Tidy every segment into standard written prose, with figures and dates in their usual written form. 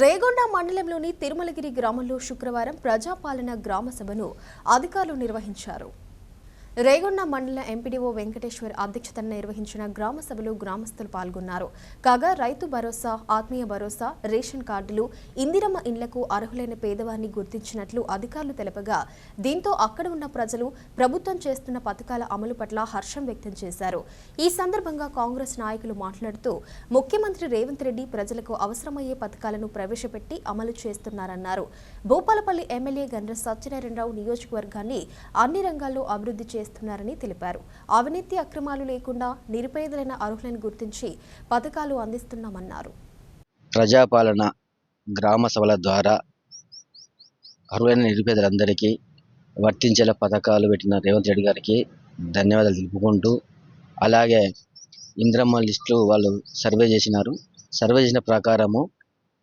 రేగొండ మండలంలోని తిరుమలగిరి గ్రామంలో శుక్రవారం ప్రజాపాలన గ్రామ సభను అధికారులు నిర్వహించారు. రేగొండ మండల ఎంపీడీఓ వెంకటేశ్వర్ అధ్యక్షతన నిర్వహించిన గ్రామ సభలో గ్రామస్తులు పాల్గొన్నారు. కాగా రైతు భరోసా, ఆత్మీయ భరోసా, రేషన్ కార్డులు, ఇందిరమ్మ ఇండ్లకు అర్హులైన పేదవారిని గుర్తించినట్లు అధికారులు తెలపగా, దీంతో అక్కడ ఉన్న ప్రజలు ప్రభుత్వం చేస్తున్న పథకాల అమలు పట్ల హర్షం వ్యక్తం చేశారు. ఈ సందర్భంగా కాంగ్రెస్ నాయకులు మాట్లాడుతూ, ముఖ్యమంత్రి రేవంత్ రెడ్డి ప్రజలకు అవసరమయ్యే పథకాలను ప్రవేశపెట్టి అమలు చేస్తున్నారన్నారు. భూపాలపల్లి ఎమ్మెల్యే గండ్ర సత్యనారాయణరావు నియోజకవర్గాన్ని అన్ని రంగాల్లో అభివృద్ధి చేస్తున్నారని తెలిపారు. అవినీతి అక్రమాలు లేకుండా నిరుపేదలైన అర్హులను గుర్తించి పథకాలు అందిస్తున్నామన్నారు. ప్రజాపాలన గ్రామ సభల ద్వారా అర్హులైన నిరుపేదలందరికీ వర్తించేలా పథకాలు పెట్టిన రేవంత్ రెడ్డి గారికి ధన్యవాదాలు తెలుపుకుంటూ, అలాగే ఇందిరమ్మ లిస్టులు వాళ్ళు సర్వే చేసిన ప్రకారము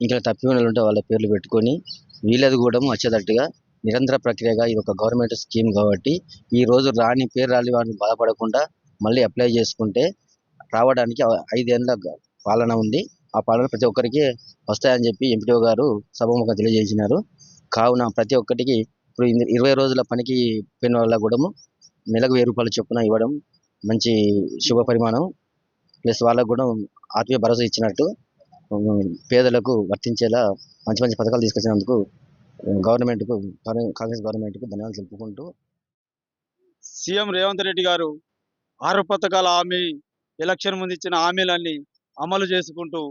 ఇంకా తప్పిన ఉంటే వాళ్ళ పేర్లు పెట్టుకొని వీళ్ళది కూడా వచ్చేటట్టుగా నిరంతర ప్రక్రియగా ఇది ఒక గవర్నమెంట్ స్కీమ్ కాబట్టి ఈ రోజు పేరు రాని వారిని బాధపడకుండా మళ్ళీ అప్లై చేసుకుంటే రావడానికి 5 ఏళ్ళ పాలన ఉంది. ఆ పాలన ప్రతి ఒక్కరికి వస్తాయని చెప్పి ఎంపీడీఓ గారు సభాముఖంగా తెలియజేసినారు. కావున ప్రతి ఒక్కరికి ఇప్పుడు 20 రోజుల పనికి పోయిన వాళ్ళకు కూడా నెలకు 1000 రూపాయలు చొప్పున ఇవ్వడం మంచి శుభ పరిమాణం. ప్లస్ వాళ్ళకు కూడా ఆత్మీయ భరోసా ఇచ్చినట్టు పేదలకు వర్తించేలా మంచి మంచి పథకాలు తీసుకొచ్చినందుకు కాంగ్రెస్ గవర్నమెంట్కు ధన్యవాదాలు తెలుపుకుంటూ, సీఎం రేవంత్ రెడ్డి గారు 6 పథకాల హామీ ఎలక్షన్ ముందు ఇచ్చిన హామీలన్నీ అమలు చేసుకుంటూ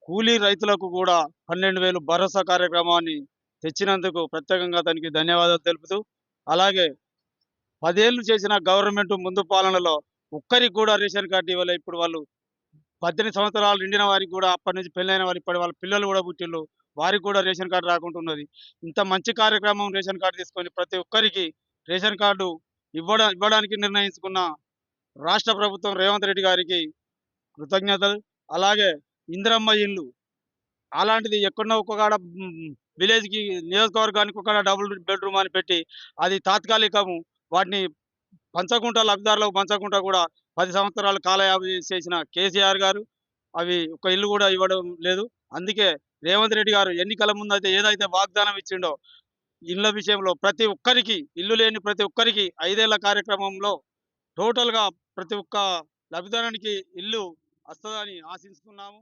కూలీ రైతులకు కూడా 12,000 భరోసా కార్యక్రమాన్ని తెచ్చినందుకు ప్రత్యేకంగా అతనికి ధన్యవాదాలు తెలుపుతూ, అలాగే 10 ఏళ్ళు చేసిన గవర్నమెంట్ ముందు పాలనలో ఒక్కరికి కూడా రేషన్ కార్డు ఇవ్వలే. ఇప్పుడు వాళ్ళు 18 సంవత్సరాలు నిండిన వారికి కూడా, అప్పటి నుంచి పెళ్ళైన వారికి, ఇప్పటి వాళ్ళ పిల్లలు కూడా పుట్టిళ్ళు, వారికి కూడా రేషన్ కార్డు రాకుంటున్నది. ఇంత మంచి కార్యక్రమం రేషన్ కార్డు తీసుకొని ప్రతి ఒక్కరికి రేషన్ కార్డు ఇవ్వడానికి నిర్ణయించుకున్న రాష్ట్ర ప్రభుత్వం రేవంత్ రెడ్డి గారికి కృతజ్ఞతలు. అలాగే ఇందిరమ్మ ఇల్లు అలాంటిది ఎక్కడో ఒక్కగాడ విలేజ్కి, నియోజకవర్గానికి ఒక డబుల్ బెడ్రూమ్ అని పెట్టి అది తాత్కాలికము, వాటిని పంచకుంట లబ్ధిదారులకు పంచకుంట కూడా 10 సంవత్సరాలు కాలయాపన చేసిన కేసీఆర్ గారు అవి ఒక ఇల్లు కూడా ఇవ్వడం లేదు. అందుకే రేవంత్ రెడ్డి గారు ఎన్నికల ముందు అయితే ఏదైతే వాగ్దానం ఇచ్చిండో ఇళ్ల విషయంలో ప్రతి ఒక్కరికి, ఇల్లు లేని ప్రతి ఒక్కరికి 5 ఏళ్ల కార్యక్రమంలో టోటల్గా ప్రతి ఒక్క లబ్ధిదారునికి ఇల్లు వస్తుందని ఆశిస్తున్నాము.